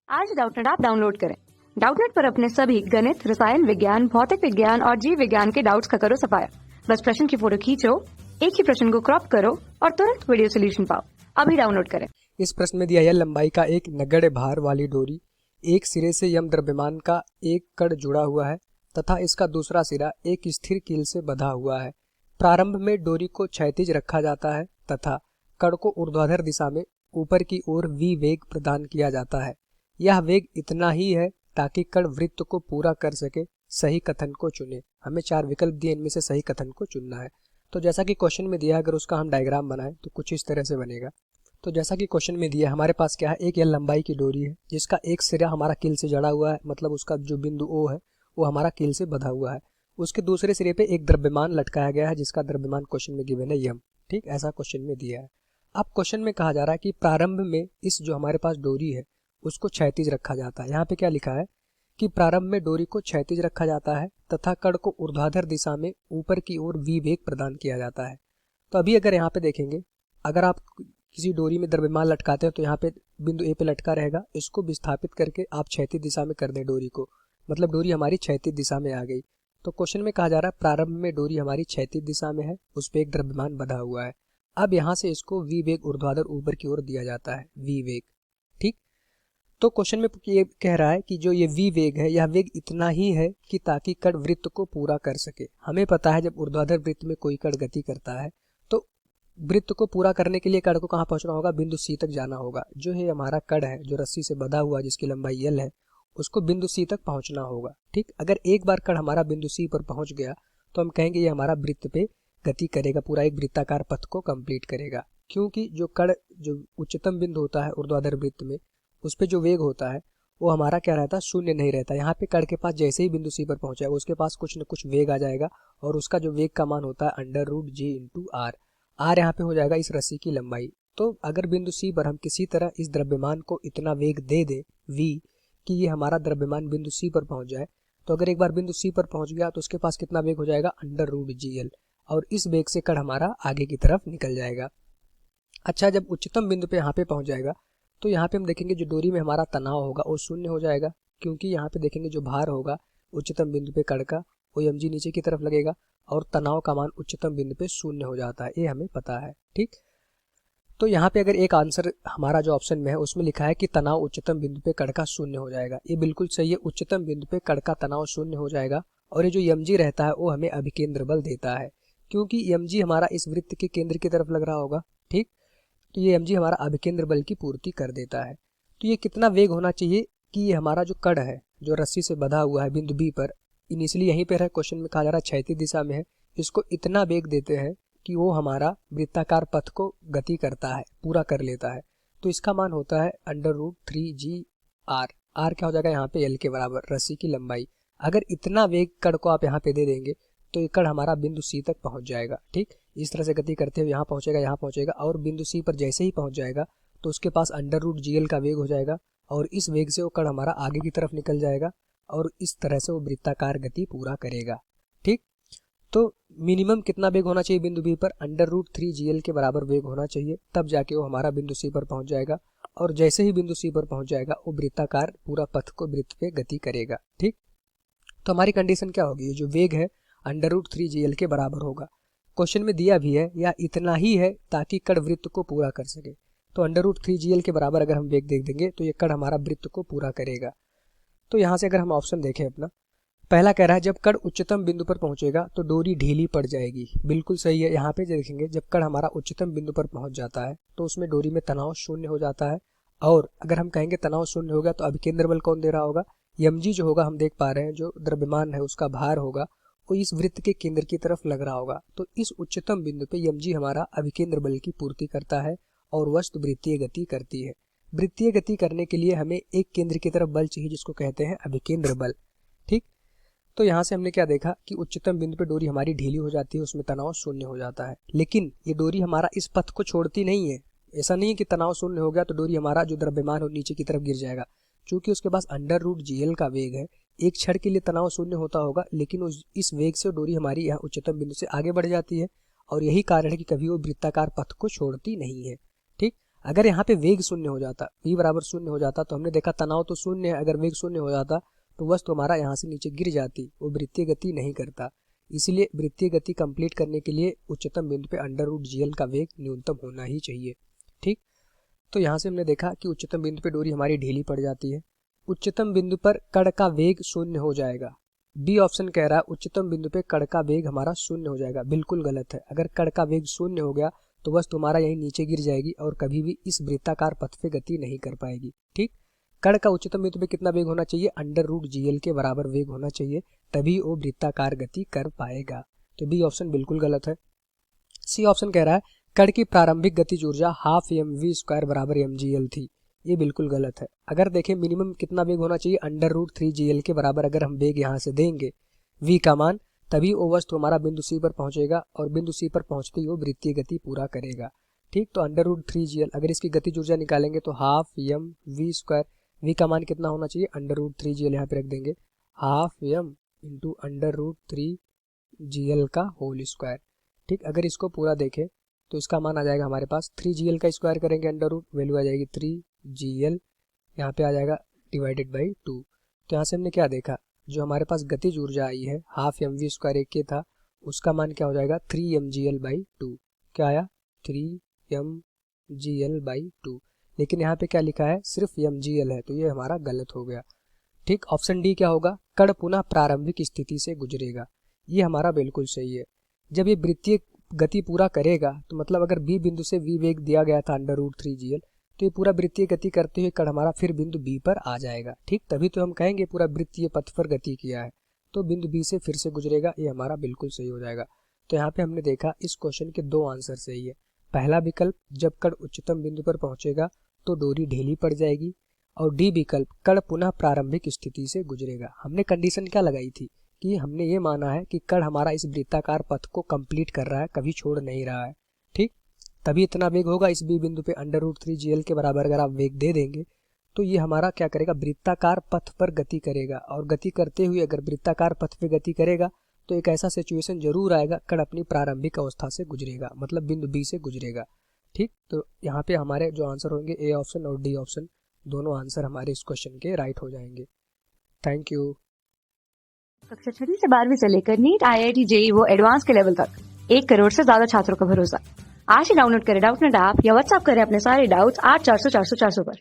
आज Doubtnut app download करें। Doubtnut पर अपने सभी गणित, रसायन विज्ञान, भौतिक विज्ञान और जीव विज्ञान के डाउट्स का करो सफाया। बस प्रश्न की फोटो खींचो, एक ही प्रश्न को क्रॉप करो और तुरंत वीडियो सोल्यूशन पाओ। अभी डाउनलोड करें। इस प्रश्न में दिया है लंबाई का एक नगण्य भार वाली डोरी, एक सिरे से यम द्रव्यमान का एक कण जुड़ा हुआ है तथा इसका दूसरा सिरा एक स्थिर कील से बंधा हुआ है। प्रारंभ में डोरी को क्षैतिज रखा जाता है तथा कण को ऊर्ध्वाधर दिशा में ऊपर की ओर v वेग प्रदान किया जाता है। यह वेग इतना ही है ताकि कण वृत्त को पूरा कर सके। सही कथन को चुने। हमें 4 विकल्प दिए, इनमें से सही कथन को चुनना है। तो जैसा कि क्वेश्चन में दिया है, अगर उसका हम डायग्राम बनाएं तो कुछ इस तरह से बनेगा। तो जैसा कि क्वेश्चन में दिया है, हमारे पास क्या है, एक एल लंबाई की डोरी है जिसका एक सिरा हमारा कील से जड़ा हुआ है, मतलब उसका जो बिंदु O है वो हमारा कील से बंधा हुआ है। उसके दूसरे सिरे पे एक द्रव्यमान लटकाया गया है जिसका द्रव्यमान क्वेश्चन में गिवन है यम। ठीक, ऐसा क्वेश्चन में दिया है। अब क्वेश्चन में कहा जा रहा है कि प्रारंभ में इस जो हमारे पास डोरी है उसको क्षैतिज रखा जाता है। यहाँ पे क्या लिखा है कि प्रारंभ में डोरी को क्षैतिज रखा जाता है तथा कण को ऊर्ध्वाधर दिशा में ऊपर की ओर v वेग प्रदान किया जाता है। तो अभी अगर यहाँ पे देखेंगे, अगर आप किसी डोरी में द्रव्यमान लटकाते हैं तो यहाँ पे बिंदु A पे लटका रहेगा। इसको विस्थापित करके आप क्षैतिज दिशा में कर दें डोरी को, मतलब डोरी हमारी क्षैतिज दिशा में आ गई। तो क्वेश्चन में कहा जा रहा है प्रारंभ में डोरी हमारी क्षैतिज दिशा में है, उस पर एक द्रव्यमान बंधा हुआ है। अब यहाँ से इसको v वेग ऊर्ध्वाधर ऊपर की ओर दिया जाता है, v वेग। ठीक, तो क्वेश्चन में ये कह रहा है कि जो ये v वेग है, यह वेग इतना ही है कि ताकि कण वृत्त को पूरा कर सके। हमें पता है जब ऊर्ध्वाधर वृत्त में कोई कण गति करता है तो वृत्त को पूरा करने के लिए कण को कहाँ पहुंचना होगा, बिंदु C तक जाना होगा। जो है हमारा कण है जो रस्सी से बंधा हुआ जिसकी लंबाई L है, उसको बिंदु C तक पहुंचना होगा। ठीक, अगर एक बार कण हमारा बिंदु C पर पहुंच गया तो हम कहेंगे ये हमारा वृत्त पे गति करेगा, पूरा एक वृत्ताकार पथ को कंप्लीट करेगा। क्योंकि जो कण जो उच्चतम बिंदु होता है ऊर्ध्वाधर वृत्त में, उस पे जो वेग होता है वो हमारा क्या रहता है, शून्य नहीं रहता। यहाँ पे कण के पास जैसे ही बिंदु C पर पहुंचेगा उसके पास कुछ न कुछ वेग आ जाएगा और उसका जो वेग का मान होता है √g × r। r यहाँ पे हो जाएगा इस रस्सी की लंबाई। तो अगर बिंदु C पर हम किसी तरह इस द्रव्यमान को इतना वेग दे दें v कि ये हमारा द्रव्यमान बिंदु C पर पहुंच जाए, तो अगर एक बार बिंदु C पर पहुंच गया तो उसके पास कितना वेग हो जाएगा, √gl, और इस वेग से कण हमारा आगे की तरफ निकल जाएगा। अच्छा, जब उच्चतम बिंदु पे यहाँ पे पहुंच जाएगा तो यहाँ पे हम देखेंगे जो डोरी में हमारा तनाव होगा वो शून्य हो जाएगा, क्योंकि यहाँ पे देखेंगे जो भार होगा उच्चतम बिंदु पे कण का वो mg नीचे की तरफ लगेगा और तनाव का मान उच्चतम बिंदु पे शून्य हो जाता है, ये हमें पता है। ठीक, तो यहाँ पे अगर एक आंसर हमारा जो ऑप्शन में है उसमें लिखा है कि तनाव उच्चतम बिंदु पे कण का शून्य हो जाएगा, ये बिल्कुल सही है। उच्चतम बिंदु पे कण का तनाव शून्य हो जाएगा और ये जो mg रहता है वो हमें अभिकेंद्र बल देता है, क्योंकि mg हमारा इस वृत्त के केंद्र की तरफ लग रहा होगा। ठीक, तो ये mg हमारा अभिकेंद्र बल की पूर्ति कर देता है। तो ये कितना वेग होना चाहिए कि ये हमारा जो कण है जो रस्सी से बंधा हुआ है बिंदु B पर, इनिशियली यहीं पर है, क्वेश्चन में कहा जा रहा है क्षैतिज दिशा में है, इसको इतना वेग देते हैं कि वो हमारा वृत्ताकार पथ को गति करता है, पूरा कर लेता है। तो इसका मान होता है √3g r। r क्या हो जाएगा यहाँ पे L के बराबर, रस्सी की लंबाई। अगर इतना वेग कण को आप यहाँ पे दे देंगे तो ये कण हमारा बिंदु C तक पहुंच जाएगा। ठीक, इस तरह से गति करते हुए यहाँ पहुंचेगा और बिंदु C पर जैसे ही पहुंच जाएगा तो उसके पास √gl का वेग हो जाएगा और इस वेग से वो कण हमारा आगे की तरफ निकल जाएगा और इस तरह से वो वृत्ताकार गति पूरा करेगा। ठीक, तो मिनिमम कितना वेग होना चाहिए बिंदु B पर, √3gl के बराबर वेग होना चाहिए, तब जाके वो हमारा बिंदु C पर पहुंच जाएगा और जैसे ही बिंदु C पर पहुंच जाएगा वो वृत्ताकार पूरा पथ को वृत्त पे गति करेगा। ठीक, तो हमारी कंडीशन क्या होगी, जो वेग है √3gl के बराबर होगा। क्वेश्चन में दिया भी है या इतना ही है ताकि कण वृत्त को पूरा कर सके। तो √3gl के बराबर अगर हम वेग दे देंगे तो ये कण हमारा वृत्त को पूरा करेगा। तो यहाँ से अगर हम ऑप्शन देखें अपना, पहला कह रहा है जब कण उच्चतम बिंदु पर पहुंचेगा तो डोरी ढीली पड़ जाएगी, बिल्कुल सही है। यहाँ पे देखेंगे जब कण हमारा उच्चतम बिंदु पर पहुंच जाता है तो उसमें डोरी में तनाव शून्य हो जाता है, और अगर हम कहेंगे तनाव शून्य होगा तो अभिकेंद्र बल कौन दे रहा होगा, mg जो होगा, हम देख पा रहे हैं जो द्रव्यमान है उसका भार होगा वो इस वृत्त के केंद्र की तरफ लग रहा होगा। तो इस उच्चतम बिंदु पे mg हमारा अभिकेंद्र बल की पूर्ति करता है और वस्तु वृत्तीय गति करती है। वृत्तीय गति करने के लिए हमें एक केंद्र की तरफ बल चाहिए जिसको कहते हैं अभिकेंद्र बल। ठीक, तो यहाँ से हमने क्या देखा कि उच्चतम बिंदु पे डोरी हमारी ढीली हो जाती है, उसमें तनाव शून्य हो जाता है, लेकिन ये डोरी हमारा इस पथ को छोड़ती नहीं है। ऐसा नहीं है कि तनाव शून्य हो गया तो डोरी हमारा जो द्रव्यमान हो नीचे की तरफ गिर जाएगा, क्योंकि उसके पास √gl का वेग है। एक क्षण के लिए तनाव शून्य होता होगा लेकिन इस वेग से डोरी हमारी यहाँ उच्चतम बिंदु से आगे बढ़ जाती है और यही कारण है कि कभी वो वृत्ताकार पथ को छोड़ती नहीं है। ठीक, अगर यहाँ पे वेग शून्य हो जाता, v बराबर शून्य हो जाता, तो हमने देखा तनाव तो शून्य है, अगर वेग शून्य हो जाता तो वस्तु हमारा यहाँ से नीचे गिर जाती, वो वृत्तीय गति नहीं करता। इसलिए वृत्तीय गति कंप्लीट करने के लिए उच्चतम बिंदु पे अंडर रूट GL का वेग न्यूनतम होना ही चाहिए। ठीक, तो यहाँ से हमने देखा कि उच्चतम बिंदु पे डोरी हमारी ढीली पड़ जाती है, उच्चतम बिंदु पर कण का वेग शून्य हो जाएगा। बी ऑप्शन कह रहा है उच्चतम बिंदु पे कण का वेग हमारा शून्य हो जाएगा, बिल्कुल गलत है। अगर कण का वेग शून्य हो गया तो वस्तु हमारा यहीं नीचे गिर जाएगी और कभी भी इस वृत्ताकार पथ पे गति नहीं कर पाएगी। ठीक, कण का उच्चतम बिंदु पे कितना वेग होना चाहिए, अंडर रूट GL के बराबर वेग होना चाहिए, तभी वो वृत्ताकार गति कर पाएगा। तो बी ऑप्शन बिल्कुल गलत है। सी ऑप्शन कह रहा है कण की प्रारंभिक गतिज ऊर्जा हाफ mv² बराबर mgl थी, ये बिल्कुल गलत है। अगर देखें मिनिमम कितना वेग होना चाहिए, अंडर रूट 3GL के बराबर अगर हम वेग यहाँ से देंगे v का मान, तभी वो वस्तु हमारा बिंदु C पर पहुंचेगा और बिंदु C पर पहुंचते ही वो वृत्तीय गति पूरा करेगा। ठीक, तो अंडर रूट 3GL, अगर इसकी गतिज ऊर्जा निकालेंगे तो हाफ mv², v का मान कितना होना चाहिए, अंडर रूट 3GL यहाँ पे रख देंगे, half m into under root 3GL का होल स्क्वायर। ठीक, अगर इसको पूरा देखें तो इसका मान आ जाएगा हमारे पास 3GL का स्क्वायर करेंगे अंडर रूट, वैल्यू आ जाएगी 3GL, यहाँ पे आ जाएगा डिवाइडेड बाई 2। तो यहाँ से हमने क्या देखा, जो हमारे पास गतिज ऊर्जा आई है हाफ mv² एक के था, उसका मान क्या हो जाएगा 3mgl/2। क्या आया 3mgl/2, लेकिन यहाँ पे क्या लिखा है, सिर्फ mgl है, तो ये हमारा गलत हो गया। ठीक, ऑप्शन डी क्या होगा, कण पुनः प्रारंभिक स्थिति से गुजरेगा, ये हमारा बिल्कुल सही है। जब ये वृत्तीय गति पूरा करेगा तो मतलब अगर बी बिंदु से v वेग दिया गया था अंडर रूट 3GL, तो ये पूरा वृत्तीय गति करते हुए कण हमारा फिर बिंदु बी पर आ जाएगा। ठीक, तभी तो हम कहेंगे पूरा वृत्तीय पथ पर गति किया है, तो बिंदु बी से फिर से गुजरेगा, ये हमारा बिल्कुल सही हो जाएगा। तो यहाँ पे हमने देखा इस क्वेश्चन के दो आंसर सही है। पहला विकल्प जब कण उच्चतम बिंदु पर पहुंचेगा तो डोरी ढीली पड़ जाएगी, और डी विकल्प कण पुनः प्रारंभिक स्थिति से गुजरेगा। हमने कंडीशन क्या लगाई थी कि हमने ये माना है कि कण हमारा इस वृत्ताकार पथ को कंप्लीट कर रहा है, कभी छोड़ नहीं रहा है। ठीक, तभी इतना वेग होगा इस बी बिंदु पे अंडर रूट 3GL के बराबर अगर आप वेग दे देंगे तो ये हमारा क्या करेगा, वृत्ताकार पथ पर गति करेगा, और गति करते हुए अगर वृत्ताकार पथ पे गति करेगा तो एक ऐसा सिचुएशन जरूर आएगा, कण अपनी प्रारंभिक अवस्था से गुजरेगा, मतलब बिंदु बी से गुजरेगा। ठीक, तो यहाँ पे हमारे जो आंसर होंगे ए ऑप्शन और डी ऑप्शन, दोनों आंसर हमारे इस क्वेश्चन के राइट हो जाएंगे। Thank you. कक्षा 6वीं से 12वीं से लेकर नीट, IIT, JEE वो एडवांस के लेवल तक 1 करोड़ से ज्यादा छात्रों का भरोसा। आज ही डाउनलोड करें डाउटनेट ऐप या व्हाट्सएप करें अपने सारे डाउट्स 8400 400 400 पर।